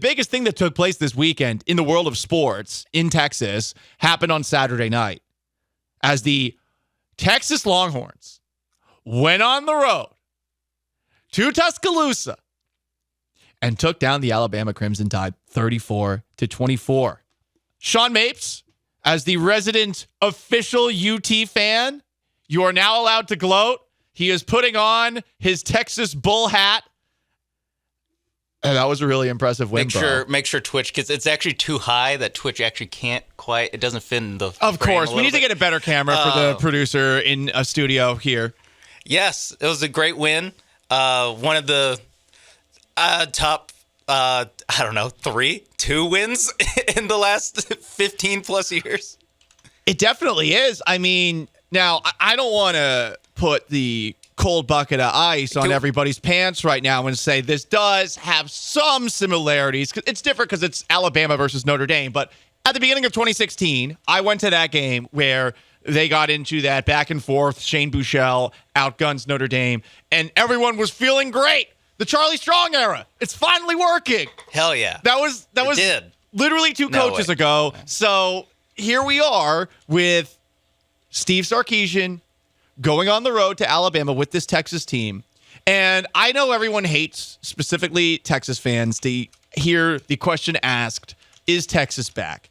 biggest thing that took place this weekend in the world of sports in Texas happened on Saturday night as the Texas Longhorns went on the road to Tuscaloosa and took down the Alabama Crimson Tide 34-24. Sean Mapes, as the resident official UT fan, you are now allowed to gloat. He is putting on his Texas Bull hat. And that was a really impressive win, Make sure Twitch, because it's actually too high that Twitch actually can't quite, it doesn't fit in the Of frame course, we need to get a better camera for the producer in a studio here. Yes, it was a great win. One of the top, 2 wins in the last 15 plus years. It definitely is. I mean, now, I don't want to put the cold bucket of ice on everybody's pants right now and say this does have some similarities. It's different because it's Alabama versus Notre Dame. But at the beginning of 2016, I went to that game where they got into that back and forth. Shane Buechele outguns Notre Dame, and everyone was feeling great. The Charlie Strong era. It's finally working. Hell yeah. That was literally 2 coaches ago. So here we are with Steve Sarkisian going on the road to Alabama with this Texas team. And I know everyone hates, specifically Texas fans, to hear the question asked, is Texas back?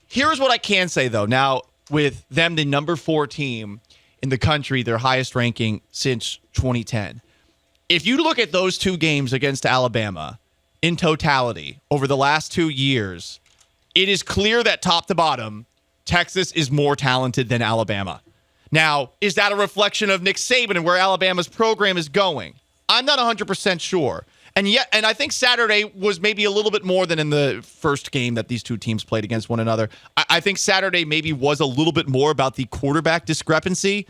Here's what I can say, though. Now, with them, the number 4 team in the country, their highest ranking since 2010. If you look at those 2 games against Alabama in totality over the last 2 years, it is clear that top to bottom, Texas is more talented than Alabama. Now, is that a reflection of Nick Saban and where Alabama's program is going? I'm not 100% sure. And I think Saturday was maybe a little bit more than in the first game that these 2 teams played against one another. I think Saturday maybe was a little bit more about the quarterback discrepancy.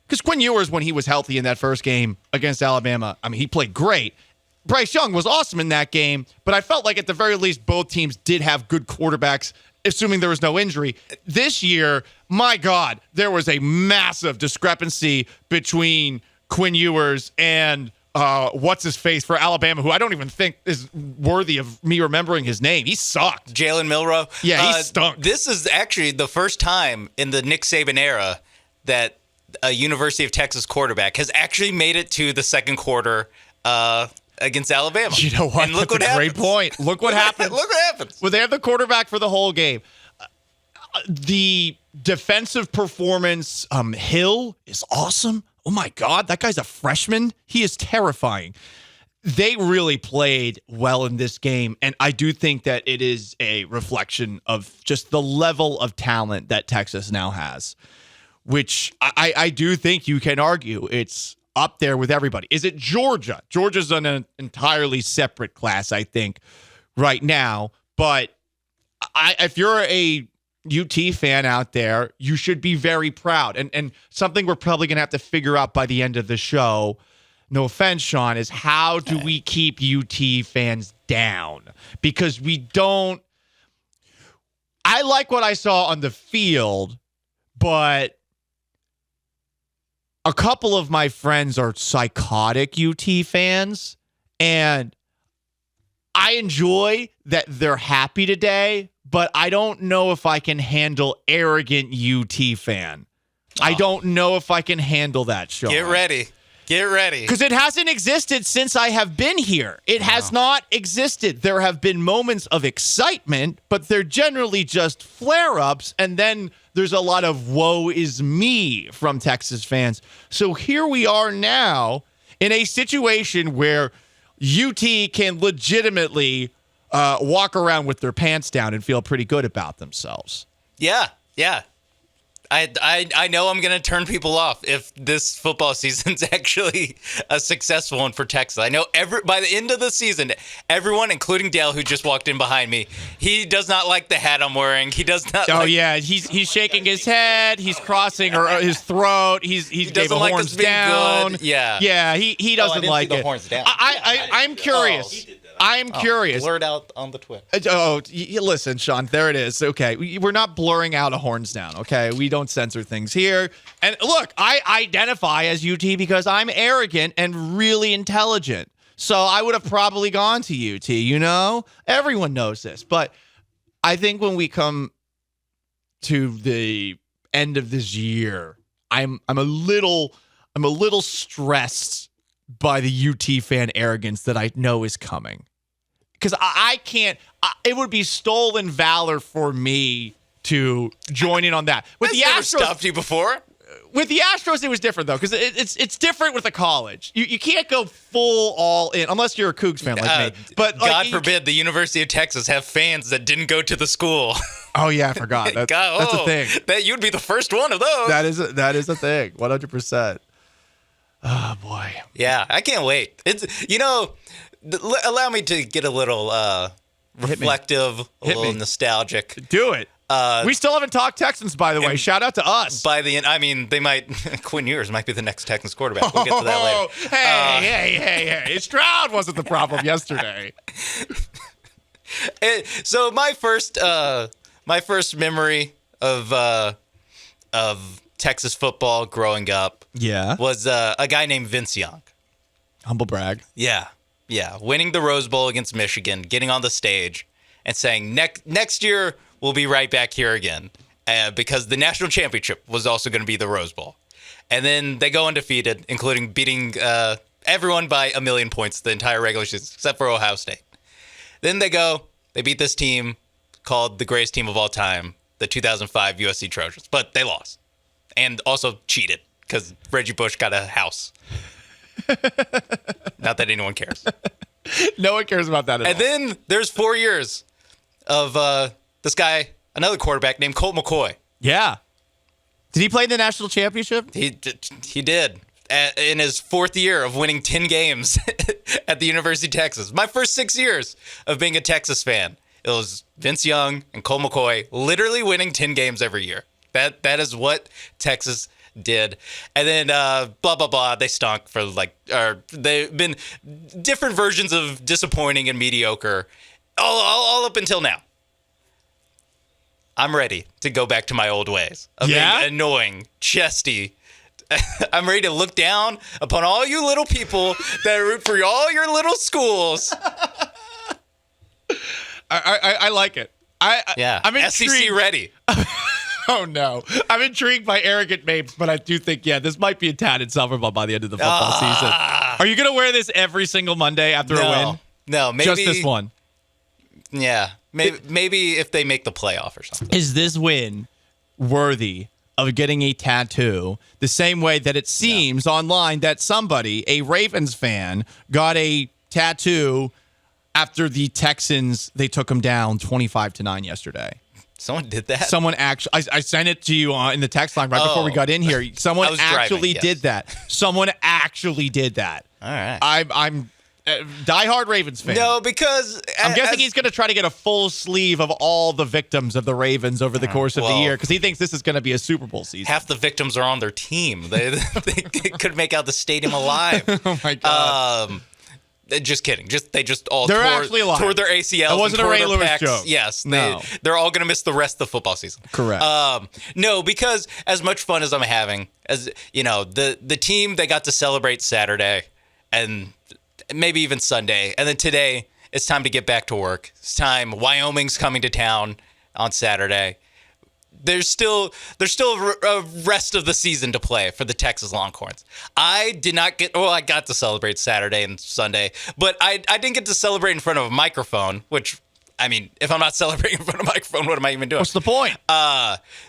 Because Quinn Ewers, when he was healthy in that first game against Alabama, I mean, he played great. Bryce Young was awesome in that game, but I felt like at the very least both teams did have good quarterbacks, assuming there was no injury. This year, my God, there was a massive discrepancy between Quinn Ewers and what's-his-face for Alabama, who I don't even think is worthy of me remembering his name. He sucked. Jalen Milroe. Yeah, he stunk. This is actually the first time in the Nick Saban era that a University of Texas quarterback has actually made it to the second quarter against Alabama. You know what? And look That's what a great happens. point. Look what happens. Look what happens. Well, they have the quarterback for the whole game. The defensive performance, Hill, is awesome. Oh, my God. That guy's a freshman. He is terrifying. They really played well in this game, and I do think that it is a reflection of just the level of talent that Texas now has, which I do think you can argue it's up there with everybody. Is it Georgia? Georgia's on an entirely separate class, I think, right now. But if you're a UT fan out there, you should be very proud. And something we're probably going to have to figure out by the end of the show, no offense, Sean, is how do we keep UT fans down? Because we don't... I like what I saw on the field, but a couple of my friends are psychotic UT fans, and I enjoy that they're happy today, but I don't know if I can handle arrogant UT fan. I don't know if I can handle that, Sean. Get ready. Get ready. Because it hasn't existed since I have been here. It has not existed. There have been moments of excitement, but they're generally just flare-ups, and then there's a lot of woe is me from Texas fans. So here we are now in a situation where UT can legitimately walk around with their pants down and feel pretty good about themselves. Yeah. I know I'm going to turn people off if this football season's actually a successful one for Texas. I know by the end of the season, everyone, including Dale, who just walked in behind me, he does not like the hat I'm wearing. He does not. Oh yeah, he's shaking his head. He's crossing his throat. He's gave a like horns down. Good. Yeah. He doesn't like it. Horns down. I'm curious. I'm curious. Blurred out on the Twitch. Listen, Sean, there it is. Okay, we're not blurring out a horns down, okay? We don't censor things here. And look, I identify as UT because I'm arrogant and really intelligent. So I would have probably gone to UT, you know? Everyone knows this. But I think when we come to the end of this year, I'm a little stressed by the UT fan arrogance that I know is coming. Because I can't, it would be stolen valor for me to join in on that. With That's the never Astros, stopped you before. With the Astros, it was different though, because it's different with a college. You can't go full all in unless you're a Cougs fan like me. But God forbid the University of Texas have fans that didn't go to the school. Oh yeah, I forgot. That's a thing. That you'd be the first one of those. That is a thing. 100%. Oh boy. Yeah, I can't wait. It's allow me to get a little reflective, a little nostalgic. Do it. We still haven't talked Texans, by the way. Shout out to us. By the end, I mean, they might. Quinn Ewers might be the next Texans quarterback. We'll get to that later. Hey. Stroud wasn't the problem yesterday. So my first memory of Texas football growing up, was a guy named Vince Young. Humble brag. Yeah, winning the Rose Bowl against Michigan, getting on the stage, and saying next year we'll be right back here again, because the national championship was also going to be the Rose Bowl, and then they go undefeated, including beating everyone by 1,000,000 points the entire regular season except for Ohio State. Then they beat this team called the greatest team of all time, the 2005 USC Trojans, but they lost and also cheated because Reggie Bush got a house. Not that anyone cares. No one cares about that at all. And then there's 4 years of this guy, another quarterback named Colt McCoy. Yeah. Did he play in the national championship? He did. In his 4th year of winning 10 games at the University of Texas. My first 6 years of being a Texas fan, it was Vince Young and Colt McCoy literally winning 10 games every year. That is what Texas did. And then blah, blah, blah. They stunk for they've been different versions of disappointing and mediocre all up until now. I'm ready to go back to my old ways of being annoying, chesty. I'm ready to look down upon all you little people that root for all your little schools. I like it. I'm SEC ready. Oh, no. I'm intrigued by arrogant Mapes, but I do think, this might be a tad insufferable by the end of the football season. Are you going to wear this every single Monday after a win? No, maybe. Just this one? Yeah. Maybe if they make the playoff or something. Is this win worthy of getting a tattoo the same way that it seems online that somebody, a Ravens fan, got a tattoo after the Texans, they took them down 25-9 yesterday? Someone did that? Someone actually, I sent it to you in the text line right before we got in here. Someone actually did that. Someone actually did that. All right. I'm a diehard Ravens fan. No, because I'm guessing he's going to try to get a full sleeve of all the victims of the Ravens over the course of the year because he thinks this is going to be a Super Bowl season. Half the victims are on their team. They could make out the stadium alive. Oh my God. Just kidding. They all they're actually alive. Tore their ACLs. It wasn't a Ray Lewis pecs. joke. Yes, no. They're all going to miss the rest of the football season. Correct. No, because as much fun as I'm having, as you know, the team they got to celebrate Saturday and maybe even Sunday, and then today it's time to get back to work. It's time. Wyoming's coming to town on Saturday. There's still a rest of the season to play for the Texas Longhorns. I got to celebrate Saturday and Sunday, but I didn't get to celebrate in front of a microphone, which, I mean, if I'm not celebrating in front of a microphone, what am I even doing? What's the point?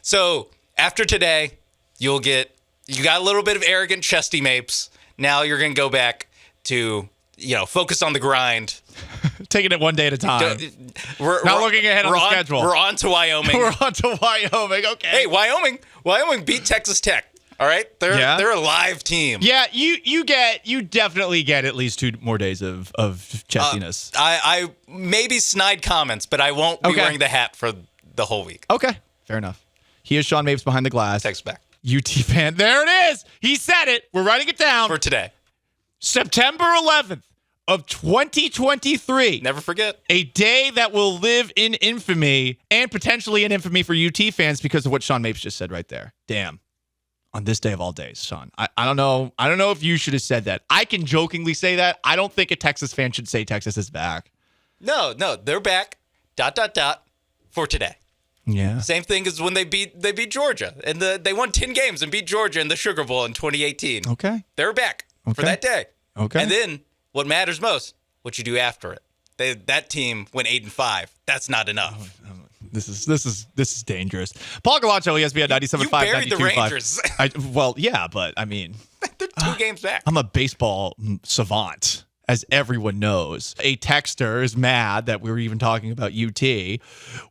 So after today, you got a little bit of arrogant chesty Mapes. Now you're going to go back to, focus on the grind. Taking it one day at a time. We're not looking ahead on the schedule. We're on to Wyoming. We're on to Wyoming. Okay. Hey, Wyoming beat Texas Tech. All right, they're a live team. Yeah, you definitely get at least 2 more days of chestiness. I maybe snide comments, but I won't be wearing the hat for the whole week. Okay, fair enough. He is Sean Mapes behind the glass. Text back. UT fan. There it is. He said it. We're writing it down for today. September 11th of 2023. Never forget. A day that will live in infamy and potentially in infamy for UT fans because of what Sean Mapes just said right there. Damn. on this day of all days, Sean. I don't know. I don't know if you should have said that. I can jokingly say that. I don't think a Texas fan should say Texas is back. No, they're back. ... for today. Yeah. Same thing as when they beat Georgia, and they won 10 games and beat Georgia in the Sugar Bowl in 2018. Okay. They're back for that day. Okay. And then what matters most, what you do after it. That team went 8-5. That's not enough. This is dangerous. Paul Galaccio, ESPN 97.5. You buried the Rangers. Well, yeah, but I mean, they're 2 games back. I'm a baseball savant, as everyone knows. A texter is mad that we were even talking about UT.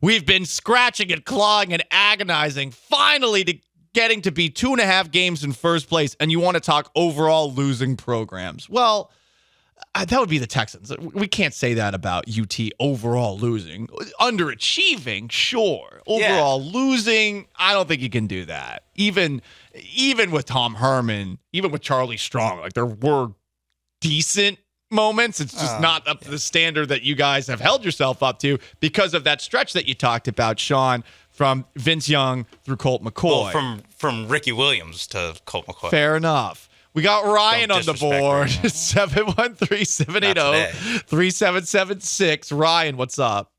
We've been scratching and clawing and agonizing, finally getting to be 2.5 games in first place, and you want to talk overall losing programs. Well, that would be the Texans. We can't say that about UT overall losing. Underachieving, sure. Overall losing, I don't think you can do that. Even with Tom Herman, even with Charlie Strong, like there were decent moments. It's just not up to the standard that you guys have held yourself up to because of that stretch that you talked about, Sean, from Vince Young through Colt McCoy. Well, from Ricky Williams to Colt McCoy. Fair enough. We got Ryan on the board. 713-780-3776. Ryan, what's up?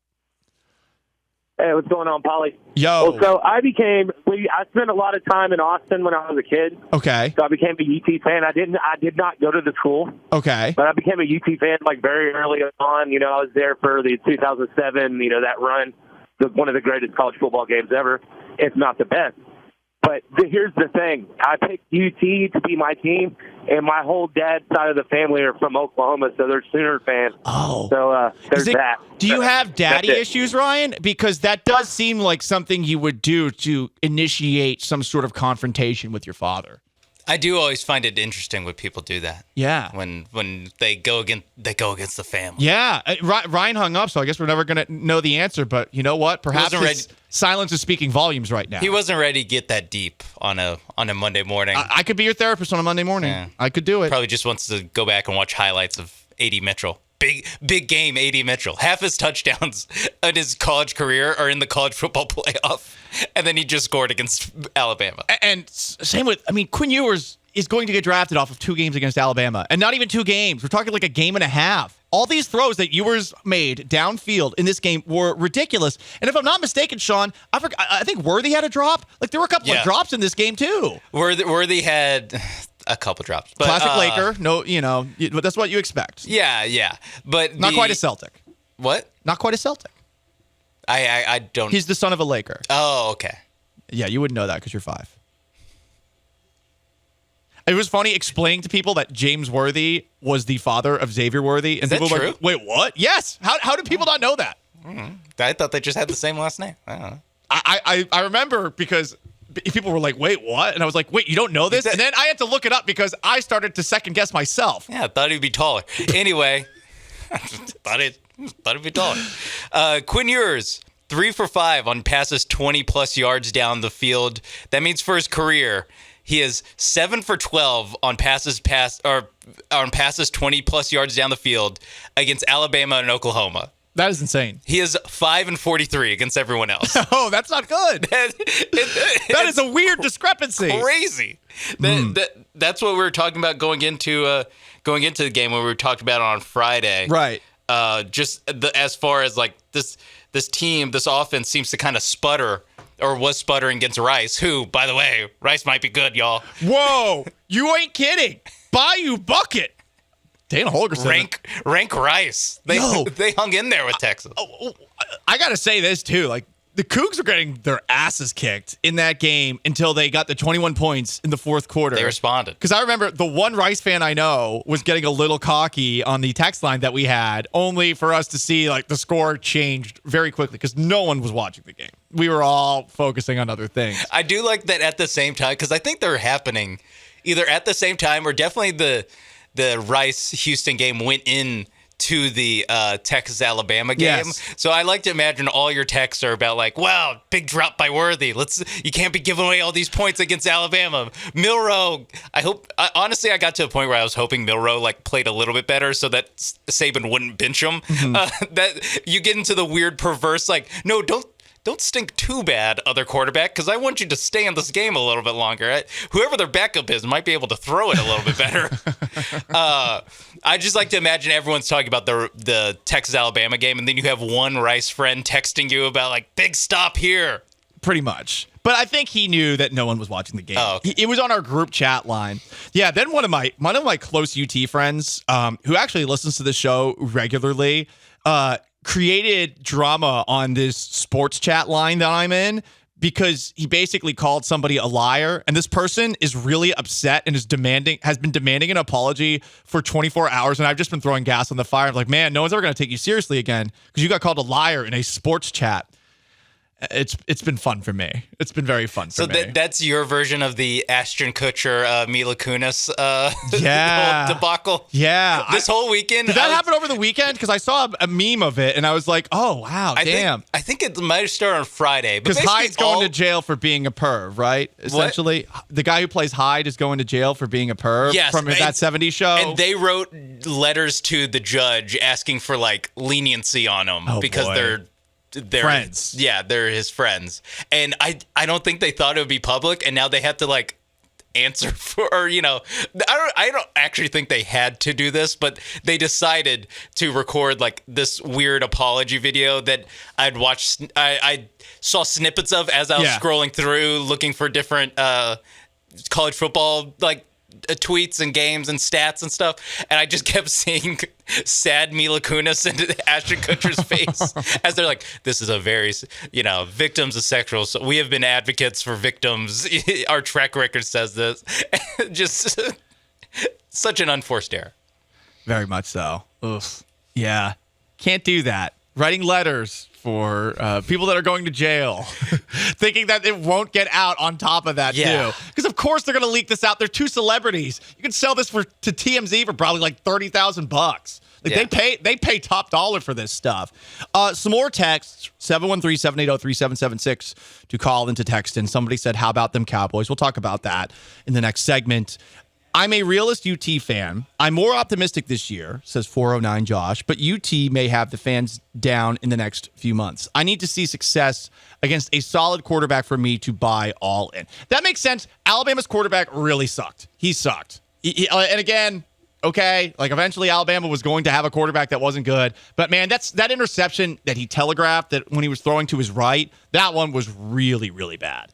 Hey, what's going on, Polly? Yo. Well, so I spent a lot of time in Austin when I was a kid. Okay. So I became a UT fan. I did not go to the school. Okay. But I became a UT fan like very early on. You know, I was there for the 2007, that run, one of the greatest college football games ever, if not the best. But here's the thing. I picked UT to be my team, and my whole dad's side of the family are from Oklahoma, so they're Sooner fans. Oh. So there's that. Do you have daddy issues, Ryan? Because that does seem like something you would do to initiate some sort of confrontation with your father. I do always find it interesting when people do that. Yeah. When they go against the family. Yeah. Ryan hung up, so I guess we're never going to know the answer. But you know what? Perhaps his silence is speaking volumes right now. He wasn't ready to get that deep on a Monday morning. I could be your therapist on a Monday morning. Yeah. I could do it. Probably just wants to go back and watch highlights of A.D. Mitchell. Big game, A.D. Mitchell. Half his touchdowns in his college career are in the college football playoff, and then he just scored against Alabama. And same with, Quinn Ewers is going to get drafted off of 2 games against Alabama, and not even 2 games. We're talking like a game and a half. All these throws that Ewers made downfield in this game were ridiculous. And if I'm not mistaken, Sean, I think Worthy had a drop. Like there were a couple of drops in this game too. Worthy had a couple drops. But, classic Laker. No, but that's what you expect. Yeah. But not quite a Celtic. What? Not quite a Celtic. I don't. He's the son of a Laker. Oh, okay. Yeah, you wouldn't know that because you're 5. It was funny explaining to people that James Worthy was the father of Xavier Worthy. And Is people that were true? like, wait, what? Yes. How do people not know that? I thought they just had the same last name. I don't know. I remember because people were like, wait, what? And I was like, wait, you don't know this? And then I had to look it up because I started to second guess myself. Yeah, I thought he'd be taller. Anyway, thought he'd be taller. Quinn Ewers, 3 for 5 on passes 20-plus yards down the field. That means for his career, he is 7 for 12 on passes 20-plus yards down the field against Alabama and Oklahoma. That is insane. He is 5 and 43 against everyone else. Oh, that's not good. That is a weird discrepancy. Crazy. That's what we were talking about going into the game when we were talking about it on Friday. Right. As far as like this team, this offense seems to kind of sputter. Or was sputtering against Rice, who, by the way, Rice might be good, y'all. Whoa, you ain't kidding. Bayou Bucket. Dana Holgorsen. Rank Rice. They hung in there with Texas. I got to say this, too. Like, the Cougs were getting their asses kicked in that game until they got the 21 points in the fourth quarter. They responded. Because I remember the one Rice fan I know was getting a little cocky on the text line that we had, only for us to see like the score changed very quickly because no one was watching the game. We were all focusing on other things. I do like that at the same time because I think they're happening either at the same time or definitely the Rice-Houston game went in to the Texas-Alabama game. Yes. So I like to imagine all your texts are about like, wow, big drop by Worthy. You can't be giving away all these points against Alabama. Milroe, honestly, I got to a point where I was hoping Milroe like played a little bit better so that Saban wouldn't bench him. Mm-hmm. That you get into the weird perverse, like, no, don't don't stink too bad, other quarterback, because I want you to stay in this game a little bit longer. Whoever their backup is might be able to throw it a little bit better. I just like to imagine everyone's talking about the Texas-Alabama game, and then you have one Rice friend texting you about, like, big stop here. Pretty much. But I think he knew that no one was watching the game. Oh, okay. It was on our group chat line. Yeah, then one of my close UT friends, who actually listens to the show regularly, created drama on this sports chat line that I'm in because he basically called somebody a liar, and this person is really upset and has been demanding an apology for 24 hours, and I've just been throwing gas on the fire. I'm like, man, no one's ever going to take you seriously again because you got called a liar in a sports chat. It's been fun for me. It's been very fun for me. So that's your version of the Ashton Kutcher, Mila Kunis whole debacle? Yeah. This whole weekend? Did that happen over the weekend? Because I saw a meme of it, and I was like, oh, wow, damn. I think it might have started on Friday. Because Hyde's going to jail for being a perv, right? Essentially. What? The guy who plays Hyde is going to jail for being a perv from that 70s show. And they wrote letters to the judge asking for, like, leniency on him because they're friends. Yeah, they're his friends. And I don't think they thought it would be public, and now they have to, like, answer for, or, you know, I don't actually think they had to do this, but they decided to record, like, this weird apology video that I'd watched. I saw snippets of as I was scrolling through looking for different college football, like, tweets and games and stats and stuff, and I just kept seeing sad Mila Kunis into Ashton Kutcher's face as they're like, this is a very, victims of sexual, so we have been advocates for victims. Our track record says this. Just such an unforced error. Very much so. Oof. Yeah. Can't do that. Writing letters for people that are going to jail, thinking that it won't get out on top of that, too. Because, of course, they're going to leak this out. They're two celebrities. You can sell this to TMZ for probably like $30,000. They pay top dollar for this stuff. Some more texts, 713-780-3776 to call into text. And somebody said, how about them Cowboys? We'll talk about that in the next segment. I'm a realist UT fan. I'm more optimistic this year, says 409 Josh, but UT may have the fans down in the next few months. I need to see success against a solid quarterback for me to buy all in. That makes sense. Alabama's quarterback really sucked. He sucked. And again, okay, like eventually Alabama was going to have a quarterback that wasn't good. But man, that interception that he telegraphed that when he was throwing to his right, that one was really, really bad.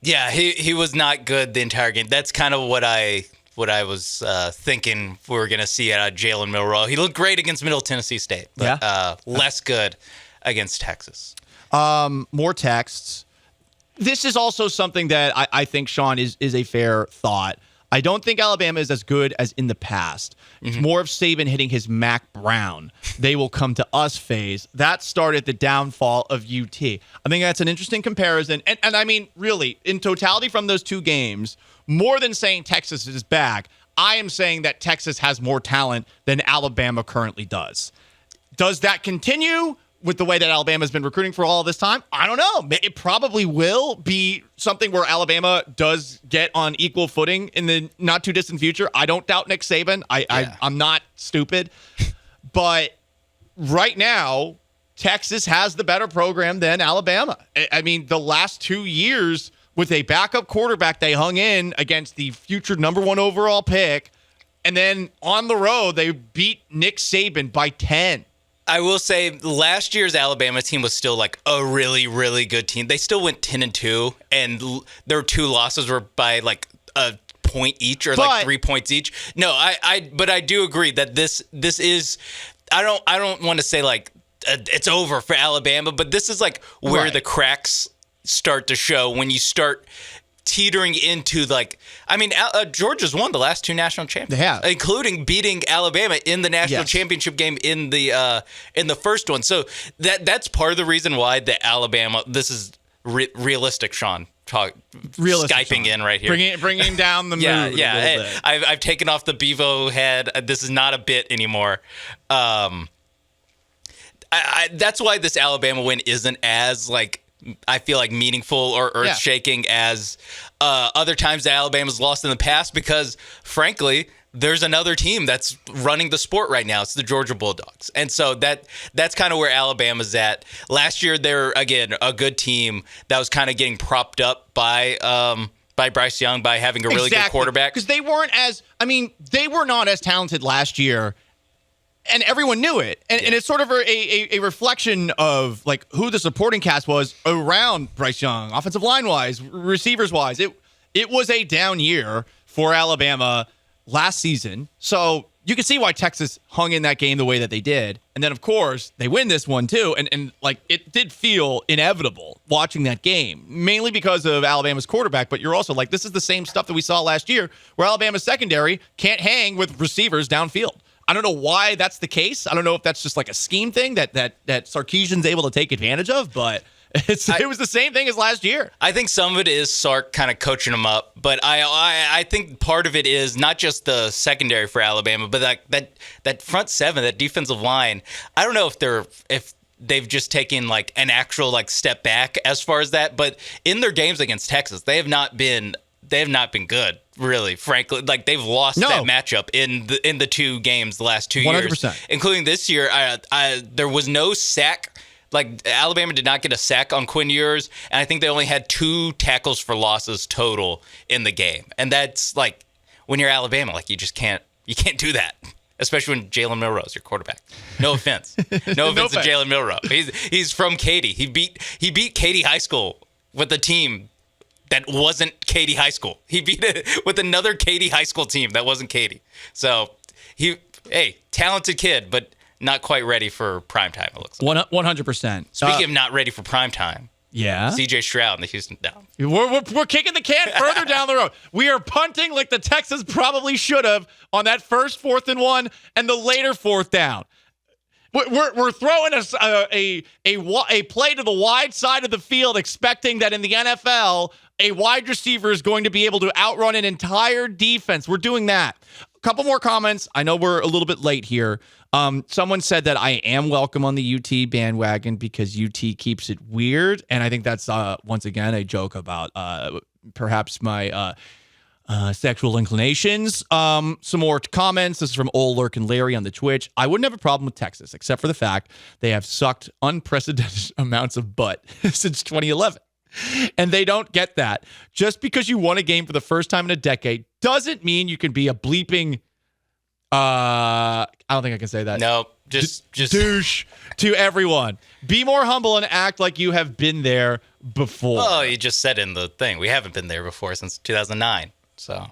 Yeah, he was not good the entire game. That's kind of what I was thinking we were going to see out of Jalen Milroe. He looked great against Middle Tennessee State, but less good against Texas. More texts. This is also something that I think, Sean, is a fair thought. I don't think Alabama is as good as in the past. It's more of Saban hitting his Mac Brown. They will come to us phase. That started the downfall of UT. I think that's an interesting comparison. And I mean, really, in totality from those two games, more than saying Texas is back, I am saying that Texas has more talent than Alabama currently does. Does that continue with the way that Alabama has been recruiting for all this time? I don't know. It probably will be something where Alabama does get on equal footing in the not too distant future. I don't doubt Nick Saban. I'm not stupid. But right now, Texas has the better program than Alabama. I mean, the last 2 years with a backup quarterback, they hung in against the future number 1 overall pick. And then on the road, they beat Nick Saban by 10. I will say last year's Alabama team was still like a really, really good team. They still went 10-2, and their 2 losses were by like a point each or like 3 points each. No, but I do agree that this is. I don't want to say like it's over for Alabama, but this is like where the cracks start to show when you start teetering into like, I mean, Georgia's won the last 2 national championships, they have, including beating Alabama in the national championship game in the first one. So that's part of the reason why the Alabama. This is realistic, Sean. Realistic, Skyping Sean. In right here, bringing down the mood. A little bit. I've taken off the Bevo head. This is not a bit anymore. That's why this Alabama win isn't as like, I feel like meaningful or earth-shaking as other times that Alabama's lost in the past, because frankly, there's another team that's running the sport right now. It's the Georgia Bulldogs. And so that's kind of where Alabama's at. Last year, they're, again, a good team that was kind of getting propped up by Bryce Young, by having a really good quarterback. Because they were not as talented last year, and everyone knew it. And it's sort of a reflection of like who the supporting cast was around Bryce Young, offensive line-wise, receivers-wise. It was a down year for Alabama last season. So you can see why Texas hung in that game the way that they did. And then, of course, they win this one, too. And like, it did feel inevitable watching that game, mainly because of Alabama's quarterback. But you're also like, this is the same stuff that we saw last year where Alabama's secondary can't hang with receivers downfield. I don't know why that's the case. I don't know if that's just like a scheme thing that Sarkisian's able to take advantage of, but it was the same thing as last year. I think some of it is Sark kind of coaching them up, but I think part of it is not just the secondary for Alabama, but that front seven, that defensive line. I don't know if they've just taken like an actual like step back as far as that, but in their games against Texas, they have not been good. Really, frankly, like they've lost that matchup in the two games the last 2 years, 100%. Including this year. There was no sack. Like, Alabama did not get a sack on Quinn Ewers, and I think they only had 2 tackles for losses total in the game. And that's, like, when you're Alabama, like, you can't do that, especially when Jalen Milroe's your quarterback. No offense. No offense to Jalen Milroe. He's from Katy. He beat Katy High School with a team that wasn't Katy High School. He beat it with another Katy High School team that wasn't Katy. So, talented kid, but not quite ready for primetime, it looks like. 100%. Speaking of not ready for primetime, CJ Stroud and the Houston down. We're kicking the can further down the road. We are punting like the Texans probably should have on that first 4th and 1 and the later 4th down. We're throwing a play to the wide side of the field, expecting that in the NFL, a wide receiver is going to be able to outrun an entire defense. We're doing that. A couple more comments. I know we're a little bit late here. Someone said that I am welcome on the UT bandwagon because UT keeps it weird. And I think that's, once again, a joke about perhaps my sexual inclinations. Some more comments. This is from Old Lurkin Larry on the Twitch. I wouldn't have a problem with Texas, except for the fact they have sucked unprecedented amounts of butt since 2011. And they don't get that. Just because you won a game for the first time in a decade doesn't mean you can be a bleeping I don't think I can say that. No, just douche to everyone. Be more humble and act like you have been there before. Oh, you just said in the thing, we haven't been there before since 2009. So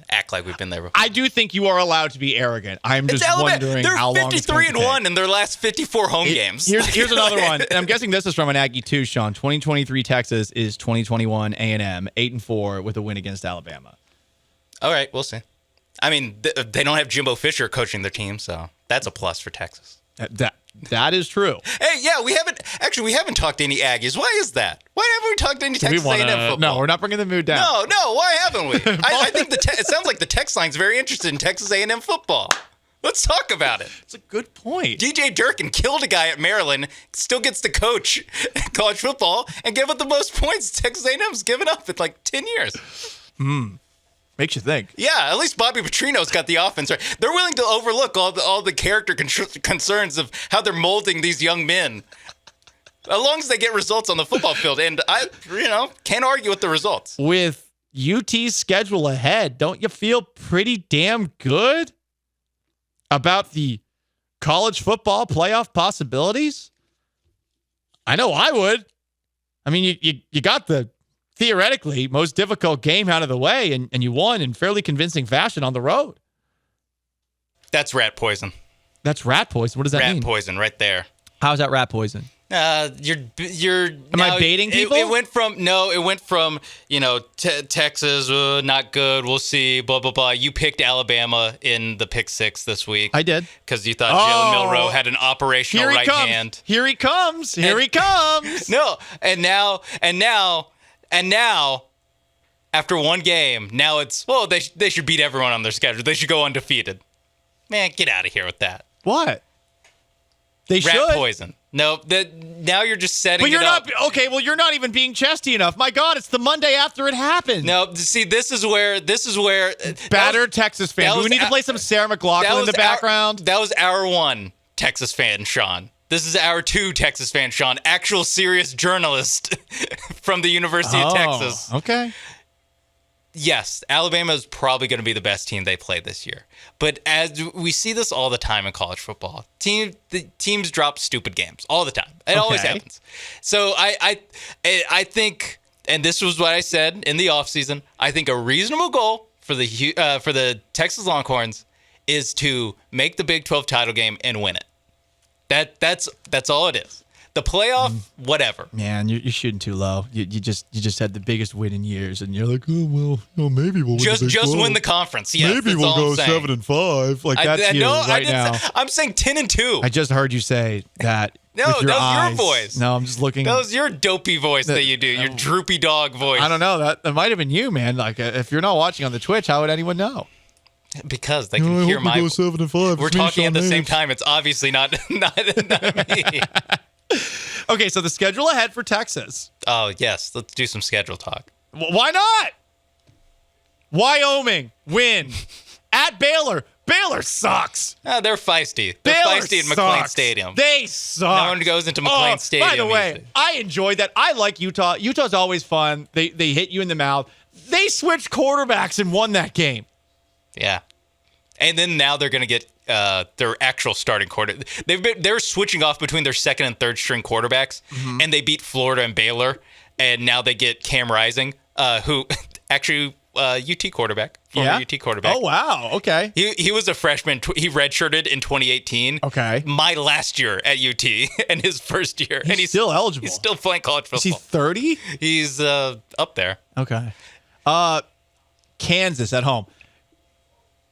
act like we've been there before. I do think you are allowed to be arrogant. I'm just wondering how long it's going to take. They're 53-1 in their last 54 home games. Here's another one. And I'm guessing this is from an Aggie too, Sean. 2023 Texas is 2021 A&M 8-4 with a win against Alabama. All right, we'll see. I mean, they don't have Jimbo Fisher coaching their team, so that's a plus for Texas. That is true. Hey, yeah, we haven't talked to any Aggies. Why is that? Why haven't we talked to any Texas A&M football? No, we're not bringing the mood down. No, why haven't we? I think it sounds like the text line's very interested in Texas A&M football. Let's talk about it. It's a good point. DJ Durkin killed a guy at Maryland, still gets to coach college football, and give up the most points Texas A&M's given up in like 10 years. Makes you think. Yeah, at least Bobby Petrino's got the offense right. They're willing to overlook all the character concerns of how they're molding these young men, as long as they get results on the football field. And I, can't argue with the results. With UT's schedule ahead, don't you feel pretty damn good about the college football playoff possibilities? I know I would. I mean, you got the theoretically most difficult game out of the way, and you won in fairly convincing fashion on the road. That's rat poison. That's rat poison. What does that mean? Rat poison right there. How's that rat poison? You're. Am I baiting people? It went from Texas, not good. We'll see. Blah blah blah. You picked Alabama in the pick six this week. I did because you thought Jalen Milroe had an operational right hand. Here he comes. Here he comes. No, and now, after one game, now it's they should beat everyone on their schedule. They should go undefeated. Man, get out of here with that. What? They should. Rat poison. No, now you're just setting But you're it up. not okay. Well, you're not even being chesty enough. My God, it's the Monday after it happened. No, see, this is where Battered Texas fan. Do we need to play some Sarah McLachlan in the background? That was our 1 Texas fan, Sean. This is our 2 Texas fan, Sean. Actual serious journalist from the University of Texas. Okay. Yes, Alabama is probably going to be the best team they play this year. But as we see this all the time in college football, the teams drop stupid games all the time. It always happens. So I think, and this was what I said in the offseason, I think a reasonable goal for the Texas Longhorns is to make the Big 12 title game and win it. That's all it is. The playoff, whatever. Man, you're shooting too low. You just had the biggest win in years, and you're like, oh well, maybe we'll just win the conference. Yes, maybe we'll go 7-5. Like that's you right now. I'm saying 10-2. I just heard you say that. No, with your that was eyes. your voice. No, I'm just looking. That was your dopey voice that you do. Your droopy dog voice. I don't know. That might have been you, man. Like if you're not watching on the Twitch, how would anyone know? Because they can hear my. 7-5. We're talking at the same time. It's obviously not me. Okay, so the schedule ahead for Texas. Oh, yes. Let's do some schedule talk. Why not? Wyoming, win. At Baylor. Baylor sucks. They're feisty. They're feisty in McLean Stadium. They suck. No one goes into McLean Stadium. By the way, I enjoyed that. I like Utah. Utah's always fun. They hit you in the mouth. They switched quarterbacks and won that game. Yeah. And then now they're going to get their actual starting quarter. They're switching off between their second and third string quarterbacks, and they beat Florida and Baylor, and now they get Cam Rising, who actually UT quarterback, former UT quarterback. Oh wow, okay. He was a freshman. He redshirted in 2018. Okay. My last year at UT and his first year, and he's still eligible. He's still playing college football. Is he 30? He's up there. Okay. Kansas at home.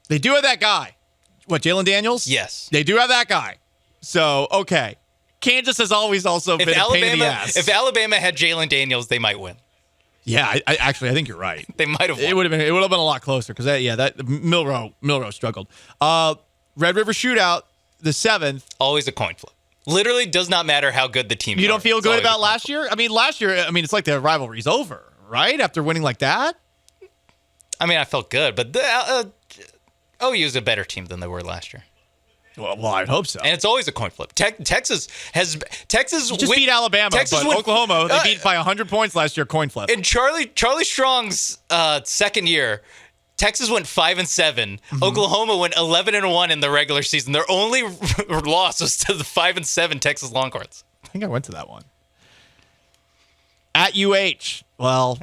They do have that guy. What, Jalen Daniels? Yes. They do have that guy. So, okay. Kansas has always also been a pain in the ass. If Alabama had Jalen Daniels, they might win. Yeah, I think you're right. They might have won. It would have been a lot closer because that Milroe struggled. Red River Shootout, the 7th. Always a coin flip. Literally does not matter how good the team is. You don't feel good about last year? I mean, it's like the rivalry's over, right? After winning like that? I mean, I felt good, but OU is a better team than they were last year. Well, I'd hope so. And it's always a coin flip. Texas just beat Alabama, but Oklahoma, they beat by 100 points last year, coin flip. In Charlie Strong's second year, Texas went 5-7. Oklahoma went 11-1 in the regular season. Their only loss was to the 5-7 Texas Longhorns. I think I went to that one. At UH, well,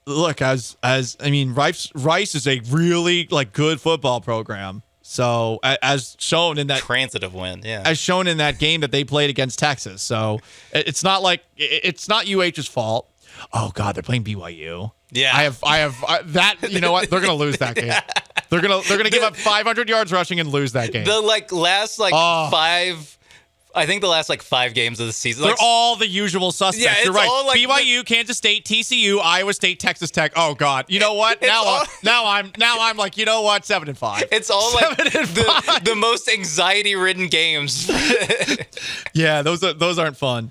look, Rice is a really good football program. So as shown in that transitive win, as shown in that game that they played against Texas. So it's not UH's fault. Oh God, they're playing BYU. Yeah, I have that. You know what? They're gonna lose that game. They're gonna give up 500 yards rushing and lose that game. The last 5. I think the last 5 games of the season. They're all the usual suspects. Yeah, you're right. BYU, Kansas State, TCU, Iowa State, Texas Tech. Oh God. You know what? Now I'm like, you know what? 7-5. It's all the most anxiety-ridden games. Yeah, those aren't fun.